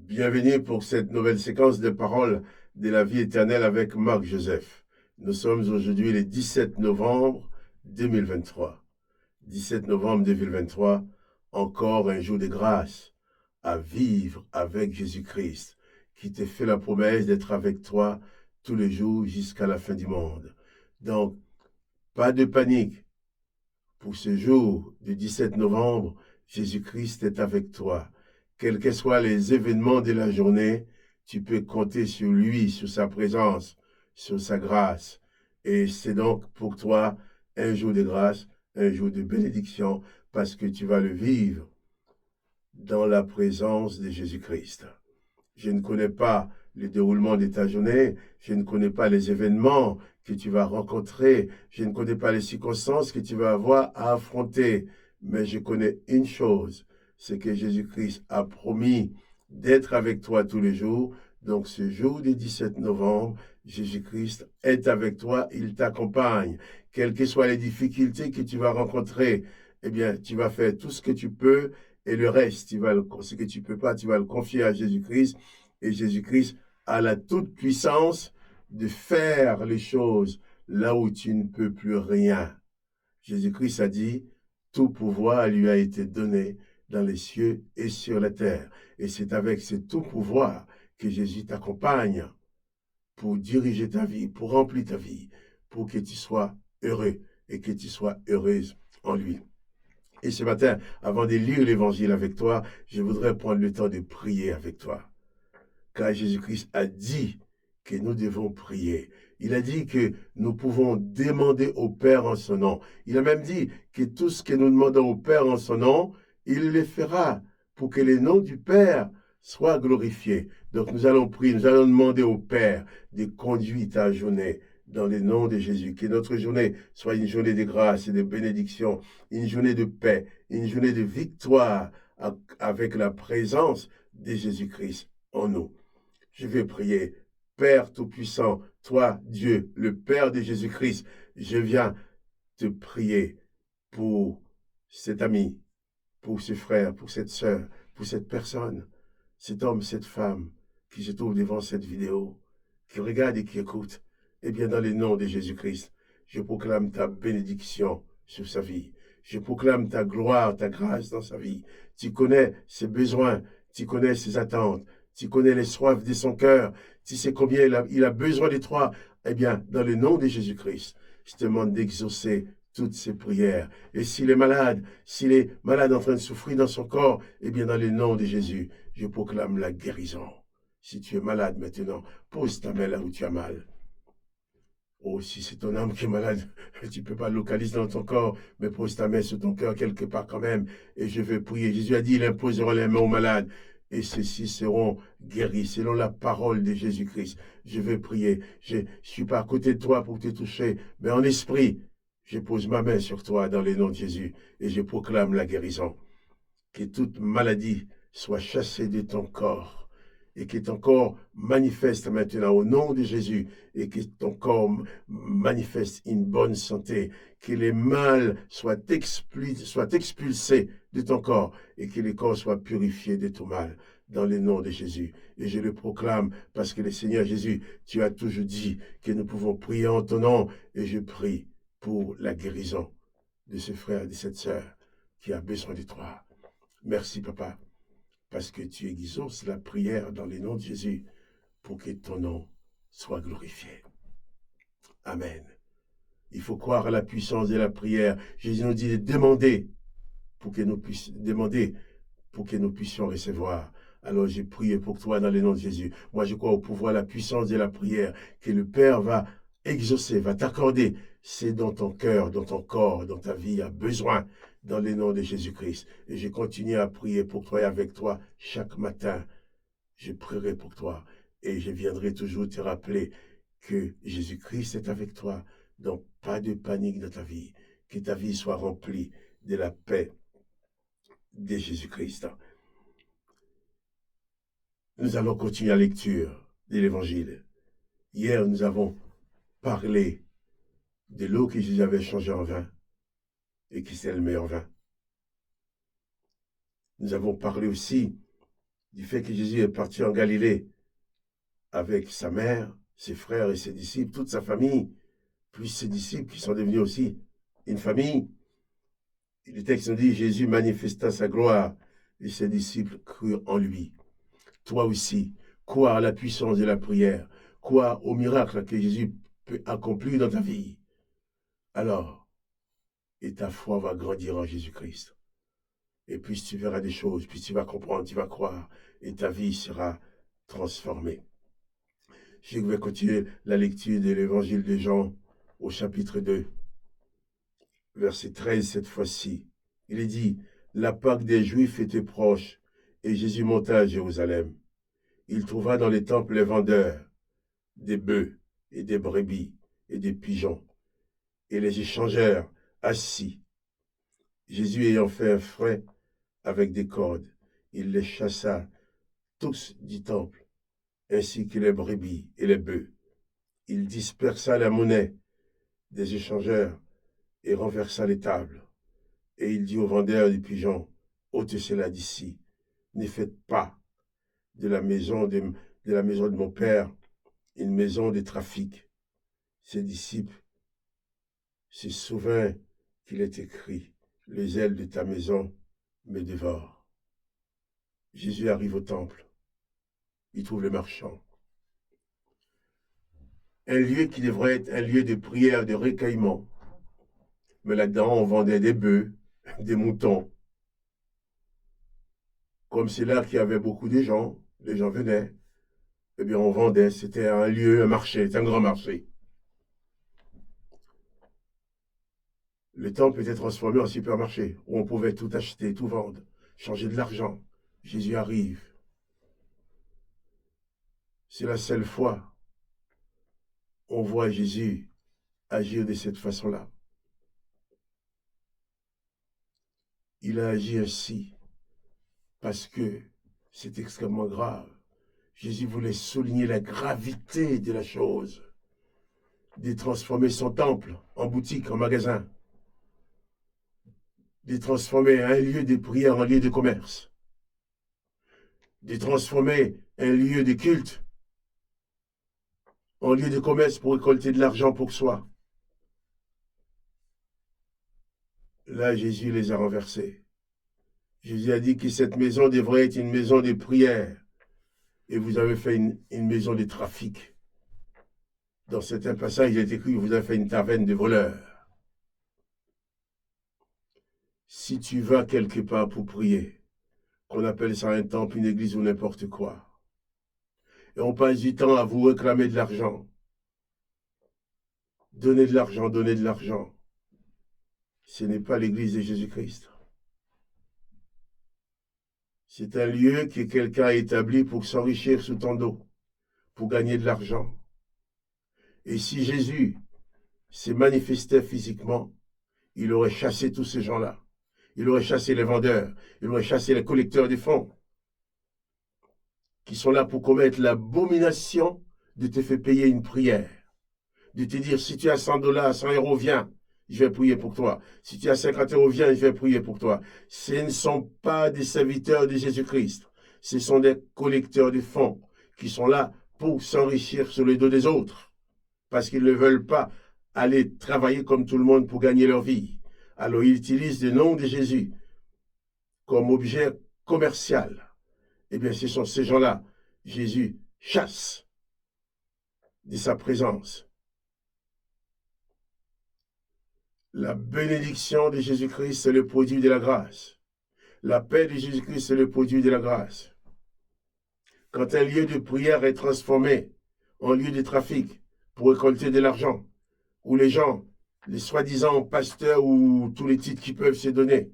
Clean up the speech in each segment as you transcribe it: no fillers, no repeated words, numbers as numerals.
Bienvenue pour cette nouvelle séquence de paroles de la vie éternelle avec Marc Joseph. Nous sommes aujourd'hui le 17 novembre 2023. 17 novembre 2023, encore un jour de grâce à vivre avec Jésus-Christ, qui te fait la promesse d'être avec toi tous les jours jusqu'à la fin du monde. Donc, pas de panique. Pour ce jour du 17 novembre, Jésus-Christ est avec toi. Quels que soient les événements de la journée, tu peux compter sur lui, sur sa présence, sur sa grâce. Et c'est donc pour toi un jour de grâce, un jour de bénédiction, parce que tu vas le vivre dans la présence de Jésus-Christ. Je ne connais pas le déroulement de ta journée, je ne connais pas les événements que tu vas rencontrer, je ne connais pas les circonstances que tu vas avoir à affronter, mais je connais une chose, c'est que Jésus-Christ a promis d'être avec toi tous les jours. Donc ce jour du 17 novembre, Jésus-Christ est avec toi, il t'accompagne. Quelles que soient les difficultés que tu vas rencontrer, eh bien, tu vas faire tout ce que tu peux et le reste, ce que tu peux pas, tu vas le confier à Jésus-Christ. Et Jésus-Christ a la toute puissance de faire les choses là où tu ne peux plus rien. Jésus-Christ a dit, tout pouvoir lui a été donné dans les cieux et sur la terre. Et c'est avec ce tout pouvoir que Jésus t'accompagne pour diriger ta vie, pour remplir ta vie, pour que tu sois heureux et que tu sois heureuse en lui. Et ce matin, avant de lire l'évangile avec toi, je voudrais prendre le temps de prier avec toi. Car Jésus-Christ a dit que nous devons prier. Il a dit que nous pouvons demander au Père en son nom. Il a même dit que tout ce que nous demandons au Père en son nom, il le fera pour que le nom du Père soit glorifié. Donc nous allons prier, nous allons demander au Père de conduire ta journée dans le nom de Jésus. Que notre journée soit une journée de grâce et de bénédiction, une journée de paix, une journée de victoire avec la présence de Jésus-Christ en nous. Je vais prier. Père Tout-Puissant, toi, Dieu, le Père de Jésus-Christ, je viens te prier pour cet ami, pour ce frère, pour cette sœur, pour cette personne, cet homme, cette femme qui se trouve devant cette vidéo, qui regarde et qui écoute. Eh bien, dans le nom de Jésus-Christ, je proclame ta bénédiction sur sa vie. Je proclame ta gloire, ta grâce dans sa vie. Tu connais ses besoins, tu connais ses attentes, tu connais les soifs de son cœur, tu sais combien il a besoin de toi. Eh bien, dans le nom de Jésus-Christ, je te demande d'exaucer toutes ses prières. Et s'il est malade en train de souffrir dans son corps, eh bien, dans le nom de Jésus, je proclame la guérison. Si tu es malade maintenant, pose ta main là où tu as mal. Oh, si c'est ton âme qui est malade, tu ne peux pas le localiser dans ton corps, mais pose ta main sur ton cœur quelque part quand même, et je vais prier. Jésus a dit, il imposera les mains aux malades, et ceux-ci seront guéris, selon la parole de Jésus-Christ. Je vais prier. Je ne suis pas à côté de toi pour te toucher, mais en esprit, je pose ma main sur toi dans le nom de Jésus, et je proclame la guérison. Que toute maladie soit chassée de ton corps et que ton corps manifeste maintenant au nom de Jésus et que ton corps manifeste une bonne santé, que les mal soient expulsés de ton corps et que le corps soit purifié de tout mal dans le nom de Jésus. Et je le proclame parce que le Seigneur Jésus, tu as toujours dit que nous pouvons prier en ton nom et je prie pour la guérison de ce frère et de cette sœur qui a besoin de toi. Merci, Papa, parce que tu exauces la prière dans le nom de Jésus pour que ton nom soit glorifié. Amen. Il faut croire à la puissance de la prière. Jésus nous dit de demander pour que nous puissions recevoir. Alors j'ai prié pour toi dans le nom de Jésus. Moi je crois au pouvoir, à la puissance de la prière que le Père va exaucer, va t'accorder. C'est dans ton cœur, dans ton corps, dans ta vie a besoin dans le nom de Jésus-Christ. Et je continue à prier pour toi et avec toi chaque matin. Je prierai pour toi et je viendrai toujours te rappeler que Jésus-Christ est avec toi. Donc pas de panique dans ta vie. Que ta vie soit remplie de la paix de Jésus-Christ. Nous allons continuer la lecture de l'Évangile. Hier, nous avons parlé de l'eau que Jésus avait changée en vin et qui c'est le meilleur vin. Nous avons parlé aussi du fait que Jésus est parti en Galilée avec sa mère, ses frères et ses disciples, toute sa famille, plus ses disciples qui sont devenus aussi une famille. Et le texte nous dit, Jésus manifesta sa gloire et ses disciples crurent en lui. Toi aussi, crois à la puissance de la prière, crois au miracle que Jésus peut accomplir dans ta vie. Alors, et ta foi va grandir en Jésus-Christ. Et puis tu verras des choses, puis tu vas comprendre, tu vas croire, et ta vie sera transformée. Je vais continuer la lecture de l'évangile de Jean au chapitre 2, verset 13 cette fois-ci. Il est dit, la Pâque des Juifs était proche, et Jésus monta à Jérusalem. Il trouva dans les temples les vendeurs, des bœufs et des brebis et des pigeons, et les échangeurs assis. Jésus ayant fait un frais avec des cordes, il les chassa tous du temple, ainsi que les brebis et les bœufs. Il dispersa la monnaie des échangeurs et renversa les tables. Et il dit aux vendeurs des pigeons, ôtez cela d'ici, ne faites pas de la maison de mon père une maison de trafic. Ses disciples se souvinrent qu'il est écrit, les ailes de ta maison me dévorent. Jésus arrive au temple. Il trouve les marchands. Un lieu qui devrait être un lieu de prière, de recueillement. Mais là-dedans, on vendait des bœufs, des moutons. Comme c'est là qu'il y avait beaucoup de gens, les gens venaient, eh bien on vendait, c'était un lieu, un marché, c'était un grand marché. Le temple était transformé en supermarché, où on pouvait tout acheter, tout vendre, changer de l'argent. Jésus arrive. C'est la seule fois on voit Jésus agir de cette façon-là. Il a agi ainsi parce que c'est extrêmement grave. Jésus voulait souligner la gravité de la chose, de transformer son temple en boutique, en magasin, de transformer un lieu de prière en lieu de commerce, de transformer un lieu de culte en lieu de commerce pour récolter de l'argent pour soi. Là, Jésus les a renversés. Jésus a dit que cette maison devrait être une maison de prière. Et vous avez fait une maison de trafic. Dans certains passages, il est écrit que vous avez fait une taverne de voleurs. Si tu vas quelque part pour prier, qu'on appelle ça un temple, une église ou n'importe quoi, et on passe du temps à vous réclamer de l'argent, donner de l'argent, ce n'est pas l'église de Jésus-Christ. C'est un lieu que quelqu'un a établi pour s'enrichir sous ton dos, pour gagner de l'argent. Et si Jésus s'est manifesté physiquement, il aurait chassé tous ces gens-là. Il aurait chassé les vendeurs, il aurait chassé les collecteurs de fonds, qui sont là pour commettre l'abomination de te faire payer une prière. De te dire, si tu as 100 $, 100 €, viens, je vais prier pour toi. Si tu as 50 €, viens, je vais prier pour toi. Ce ne sont pas des serviteurs de Jésus-Christ. Ce sont des collecteurs de fonds qui sont là pour s'enrichir sur le dos des autres. Parce qu'ils ne veulent pas aller travailler comme tout le monde pour gagner leur vie. Alors ils utilisent le nom de Jésus comme objet commercial. Eh bien, ce sont ces gens-là. Jésus chasse de sa présence. La bénédiction de Jésus-Christ, c'est le produit de la grâce. La paix de Jésus-Christ, c'est le produit de la grâce. Quand un lieu de prière est transformé en lieu de trafic pour récolter de l'argent, où les gens, les soi-disant pasteurs ou tous les titres qui peuvent se donner,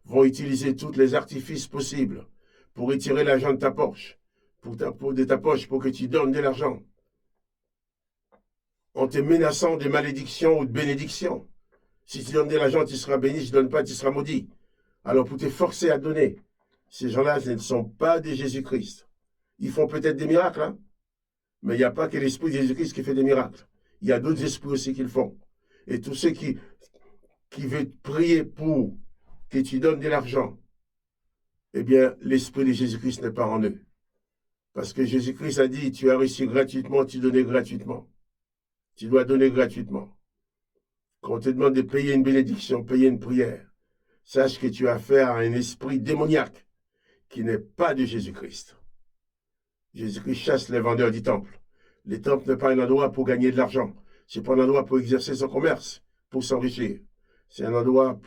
vont utiliser tous les artifices possibles pour retirer l'argent de ta poche, pour que tu donnes de l'argent, en te menaçant de malédiction ou de bénédiction. Si tu donnes de l'argent, tu seras béni. Si tu ne donnes pas, tu seras maudit. Alors, pour te forcer à donner, ces gens-là, ce ne sont pas des Jésus-Christ. Ils font peut-être des miracles, hein? Mais il n'y a pas que l'esprit de Jésus-Christ qui fait des miracles. Il y a d'autres esprits aussi qui le font. Et tous ceux qui veulent prier pour que tu donnes de l'argent, eh bien, l'Esprit de Jésus-Christ n'est pas en eux. Parce que Jésus-Christ a dit, tu as reçu gratuitement, tu donnais gratuitement. Tu dois donner gratuitement. Quand on te demande de payer une bénédiction, payer une prière, sache que tu as affaire à un esprit démoniaque qui n'est pas de Jésus-Christ. Jésus-Christ chasse les vendeurs du temple. Le temple n'est pas un endroit pour gagner de l'argent. Ce n'est pas un endroit pour exercer son commerce, pour s'enrichir. C'est un endroit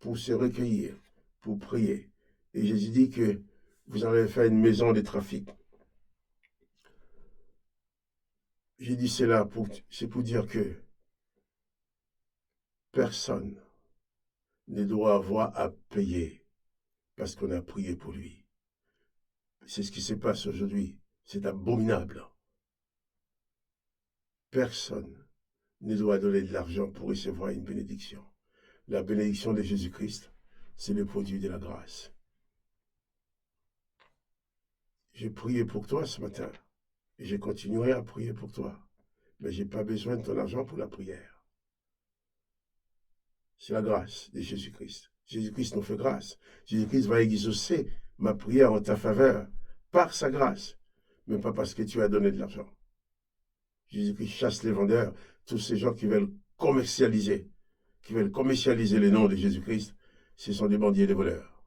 pour se recueillir, pour prier. Et Jésus dit que vous en avez fait une maison de trafic. J'ai dit cela, c'est pour dire que personne ne doit avoir à payer parce qu'on a prié pour lui. C'est ce qui se passe aujourd'hui. C'est abominable. Personne ne doit donner de l'argent pour recevoir une bénédiction. La bénédiction de Jésus-Christ, c'est le produit de la grâce. J'ai prié pour toi ce matin et je continuerai à prier pour toi. Mais je n'ai pas besoin de ton argent pour la prière. C'est la grâce de Jésus-Christ. Jésus-Christ nous fait grâce. Jésus-Christ va exaucer ma prière en ta faveur par sa grâce, mais pas parce que tu as donné de l'argent. Jésus-Christ chasse les vendeurs, tous ces gens qui veulent commercialiser le nom de Jésus-Christ. Ce sont des bandits et des voleurs.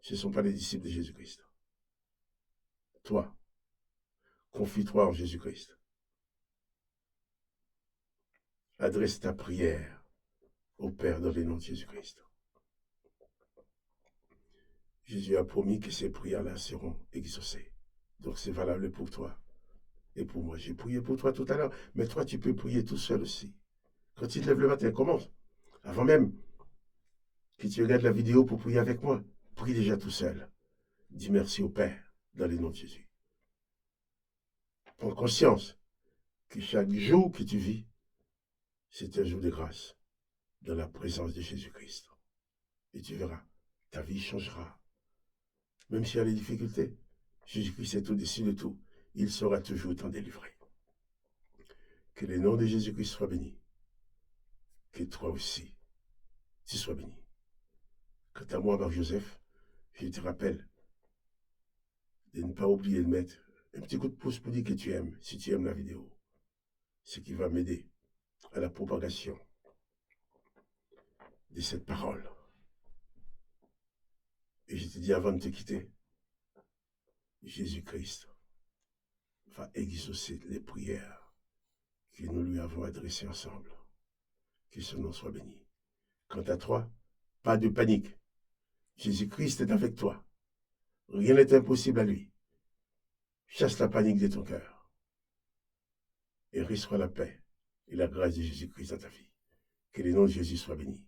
Ce ne sont pas les disciples de Jésus-Christ. Toi, confie-toi en Jésus-Christ. Adresse ta prière au Père dans le nom de Jésus-Christ. Jésus a promis que ces prières-là seront exaucées. Donc c'est valable pour toi et pour moi. J'ai prié pour toi tout à l'heure, mais toi tu peux prier tout seul aussi. Quand tu te lèves le matin, commence. Avant même que tu regardes la vidéo pour prier avec moi, prie déjà tout seul. Dis merci au Père dans le nom de Jésus. Prends conscience que chaque jour que tu vis, c'est un jour de grâce dans la présence de Jésus-Christ. Et tu verras, ta vie changera. Même s'il y a des difficultés, Jésus-Christ est au-dessus de tout. Il saura toujours t'en délivrer. Que le nom de Jésus-Christ soit béni. Que toi aussi, tu sois béni. Quant à moi, Marc-Joseph, je te rappelle de ne pas oublier de mettre un petit coup de pouce pour dire que tu aimes, si tu aimes la vidéo. Ce qui va m'aider à la propagation de cette parole. Et je te dis avant de te quitter, Jésus-Christ va exaucer les prières que nous lui avons adressées ensemble. Que son nom soit béni. Quant à toi, pas de panique. Jésus-Christ est avec toi. Rien n'est impossible à lui. Chasse la panique de ton cœur. Et reçois la paix et la grâce de Jésus-Christ dans ta vie. Que le nom de Jésus soit béni.